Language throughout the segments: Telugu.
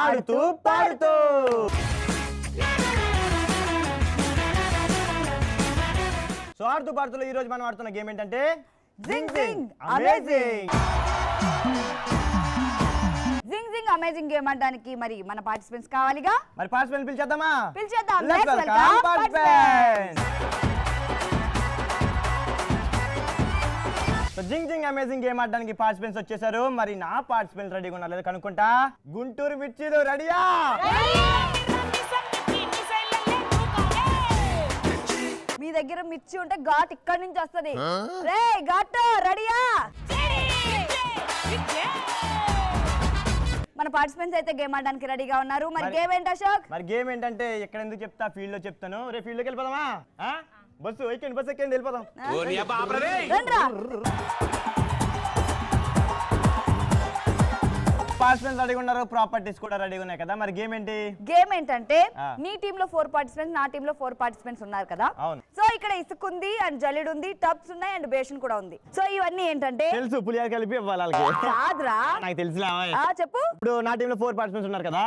ఆడుతూ పాడుతూ. సో ఆడుతూ పాడుతూ ఈ రోజు మనం ఆడుతున్న గేమ్ ఏంటంటే జింగ్ జింగ్ అమేజింగ్. జింగ్ జింగ్ అమేజింగ్ గేమ్ ఆడడానికి మరి మన పార్టిసిపెంట్స్ కావాలిగా. మరి పార్టిసిపెంట్ పిలిచేద్దామా? పిలిచేద్దాం. Let's welcome participants. So zing zing amazing game ఆడడానికి పార్టిసిపెంట్స్ వచ్చేసారు. మరి నా పార్టిసిపెంట్స్ రెడీగా ఉన్నారు లేదా కనుక్కుంటా. గుంటూరు మిర్చీలు రెడీయా? మీ దగ్గర మిర్చి ఉంటే ఘాట్ ఇక్కడ నుంచి వస్తది. రే ఘాట్ రెడీయా? మన పార్టిసిపెంట్స్ అయితే గేమ్ ఆడడానికి రెడీగా ఉన్నారు. మరి గేమ్ ఏంటి అశోక్? మరి గేమ్ ఏంటంటే ఎక్కడ ఎందుకు చెప్తా, ఫీల్డ్ లో చెప్తాను. రే ఫీల్డ్ లోకి వెళ్ళిపోదామా? బస్సు ఎక్కండి, బస్సు ఎక్కండి, వెళ్ళిపోదాం. పార్టిసిపెంట్స్ రెడీగా ఉన్నారు, ప్రాపర్టీస్ కూడా రెడీగా ఉన్నాయి కదా. మరి గేమ్ ఏంటి? గేమ్ ఏంటంటే నీ టీమ్ లో 4 పార్టిసిపెంట్స్, నా టీమ్ లో 4 పార్టిసిపెంట్స్ ఉన్నారు కదా. సో ఇక్కడ ఇసుక ఉంది అండ్ జల్లెడు ఉంది, టబ్స్ ఉన్నాయి అండ్ బేషన్ కూడా ఉంది. సో ఇవన్నీ ఏంటంటే తెలుసు, పులియారు కలిపి ఇవ్వాలి. కాదురా, నాకు తెలుసులా. చెప్పు. ఇప్పుడు నా టీమ్ లో 4 పార్టిసిపెంట్స్ ఉన్నారు కదా.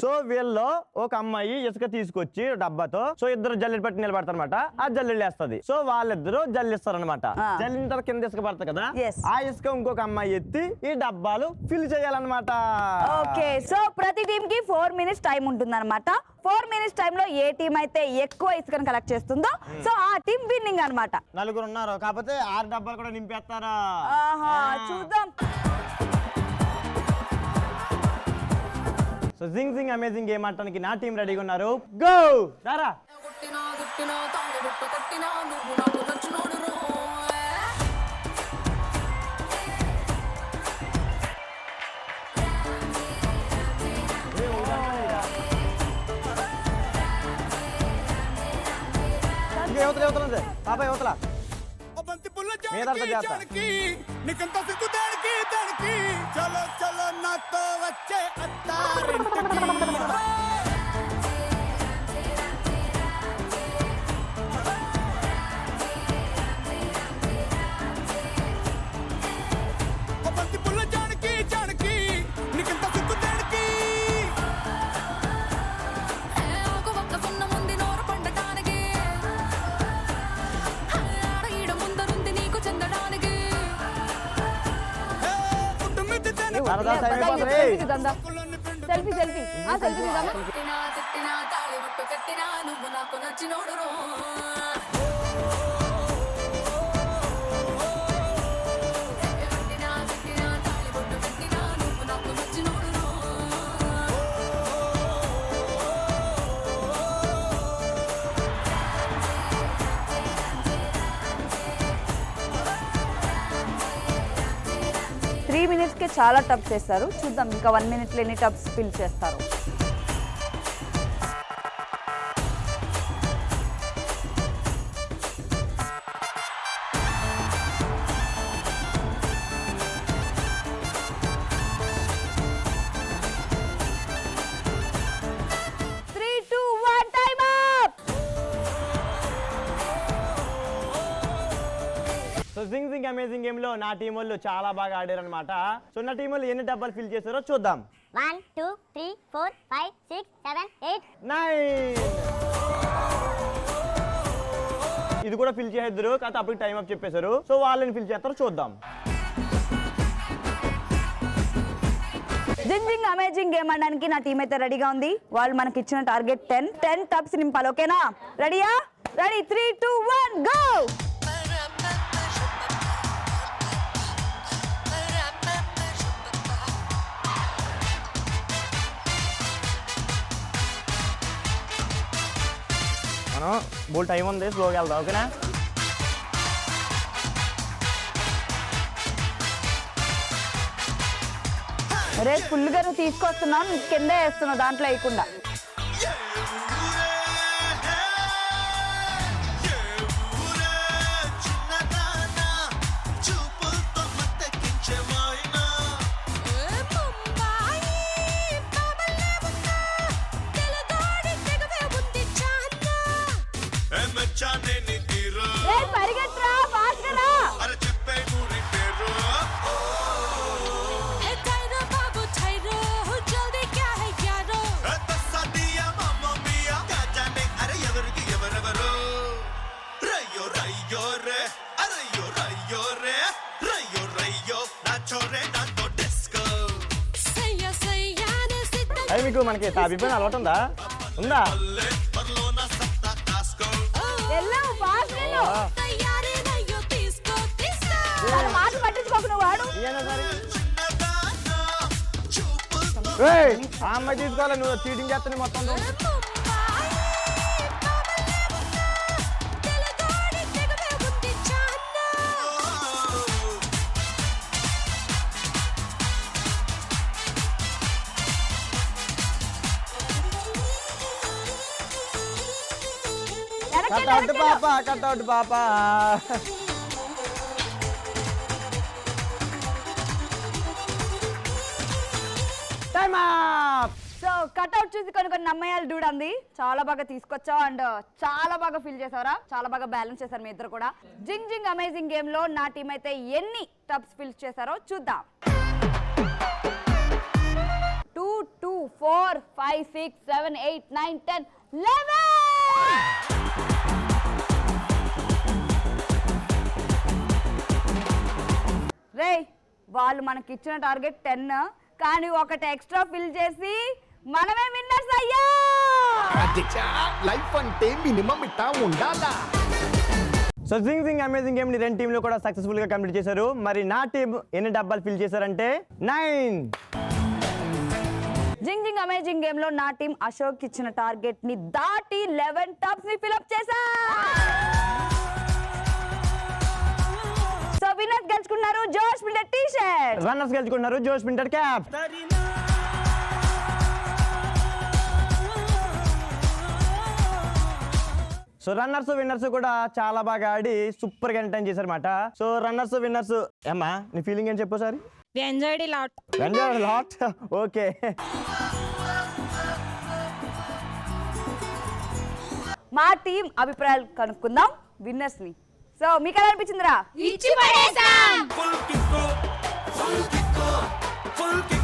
సో వీళ్ళలో ఒక అమ్మాయి ఇసుక తీసుకొచ్చి డబ్బాతో, సో ఇద్దరు జల్లెడు పట్టి నిలబడతారు అనమాట. ఆ జల్లెడు వేస్తుంది. సో వాళ్ళిద్దరు జల్లిస్తారు అనమాట. జల్లిన తర్వాత కింద ఇసుక పడతారు కదా. ఆ ఇసుక ఇంకొక అమ్మాయి ఎత్తి ఈ డబ్బాలు ఫిల్ చేయాలన్నమాట. ఓకే, సో ప్రతి టీమ్ కి 4 మినిట్స్ టైం ఉంటుంది అనమాట. 4 మినిట్స్ టైం లో ఏ టీం అయితే ఎక్కువ ఇసుకను కలెక్ట్ చేస్తుందో సో ఆ టీం విన్నింగ్ అనమాట. నలుగురు ఉన్నారు కాకపోతే 6 డబ్బాలు కూడా నింపేస్తారా? చూద్దాం. So zing zing amazing game ఆడటానికి నా టీం రెడీగా ఉన్నారు. గో రారా. యువతల పాప యువతల నీకంత సిగ్గు దానికి దానికి చలో చలో నాతో వచ్చే అత్తారింటికి. బంతి పుల్ల జానకి జానకి నీకంత సిగ్గు దానికి. Selfie selfie selfie. 3 minutes కే చాలా టబ్స్ చేస్తారు. చూద్దాం ఇంకా 1 minute లో ఎన్ని టబ్స్ ఫిల్ చేస్తారు. జింగ్ జింగ్ అమేజింగ్ గేమ్ లో నా టీం వాళ్ళు చాలా బాగా ఆడారు అనమాట. సో నా టీం వాళ్ళు ఎన్ని డబ్బాలు ఫిల్ చేశారో చూద్దాం. 1 2 3 4 5 6 7 8 9. ఇది కూడా ఫిల్ చేసేద్దరు కాకపోతే అప్పుడు టైం అప్ చెప్పేశారు. సో వాళ్ళని ఫిల్ చేస్తారో చూద్దాం. జింగ్ జింగ్ అమేజింగ్ గేమ్ ఆడడానికి నా టీం అయితే రెడీగా ఉంది. వాళ్ళు మనకి ఇచ్చిన టార్గెట్ 10 టబ్స్ నింపాలి. ఓకేనా? రెడీయా? Ready 3 2 1 go. బోల్ టైం ఉంది, స్లోగా వెళ్దాం. ఓకేనా? రే ఫుల్గా నువ్వు తీసుకొస్తున్నావు, కింద వేస్తున్నావు దాంట్లో వేయకుండా. పరిగెత్తరా, ఫాస్ట్ గా రా. మనకి తాపిపోయిన అలవాటు ఉందా? వెళ్ళు, fast వెళ్ళు. వాళ్ళ మాట పట్టించుకోకు నువ్వు వాడు. ఆ అమ్మాయి తీసుకోవాలి, నువ్వు చీటింగ్ చేస్తాను మొత్తం. కట్అవుట్ పాప, కట్అవుట్ పాప. Time up. సో కట్అవుట్ చూసి కొన్ని అమ్మాయిలు డూడ్ అంది. చాలా బాగా తీసుకొచ్చావు అండ్ చాలా బాగా ఫీల్ చేసావరా, చాలా బాగా బ్యాలెన్స్ చేశారు మీ ఇద్దరు కూడా. జింగ్ జింగ్ అమేజింగ్ గేమ్ లో నా టీం అయితే ఎన్ని టబ్స్ ఫిల్ చేశారో చూద్దాం. 2 2 4 5 6 7 8 9 10 11. రే, వాళ్ళు మనకి ఇచ్చిన టార్గెట్ 10, కానీ ఒకటి ఎక్స్ట్రా ఫిల్ చేసి మనమే విన్నర్స్ అయ్యా. లైఫ్ అంటే మినిమం ఇట్టా ఉండాలా. So zing zing amazing game ని 2 టీంలు కూడా సక్సెస్ఫుల్ గా కంప్లీట్ చేశారు. మరి నా టీం ఎన్ని డబ్బాలు ఫిల్ చేశారంటే 9. జింగ్ జింగ్ అమేజింగ్ గేమ్ లో నా టీం అశోక్ ఇచ్చిన టార్గెట్ ని దాటి 11 టబ్స్ ని ఫిల్ అప్ చేశా. సో విన్నర్స్ గెలుచుకున్నారు జోష్ బిల్డర్ టీ షర్ట్, రన్నర్స్ గెలుచుకున్నారు జోష్ builder cap. So runners winners కూడా చాలా బాగా ఆడి సూపర్ గా ఎంటర్టైన్ చేశారన్నమాట. సో రన్నర్స్ విన్నర్స్, అమ్మా నీ ఫీలింగ్ ఏం చెప్పు sir? We enjoyed a lot. Enjoy lot. Okay, మా టీం అభిప్రాయాలు కనుక్కుందాం విన్నర్స్ ని. సో మీకు ఎలా అనిపించిందిరా? ఇచ్చి పడేసాం. Full kick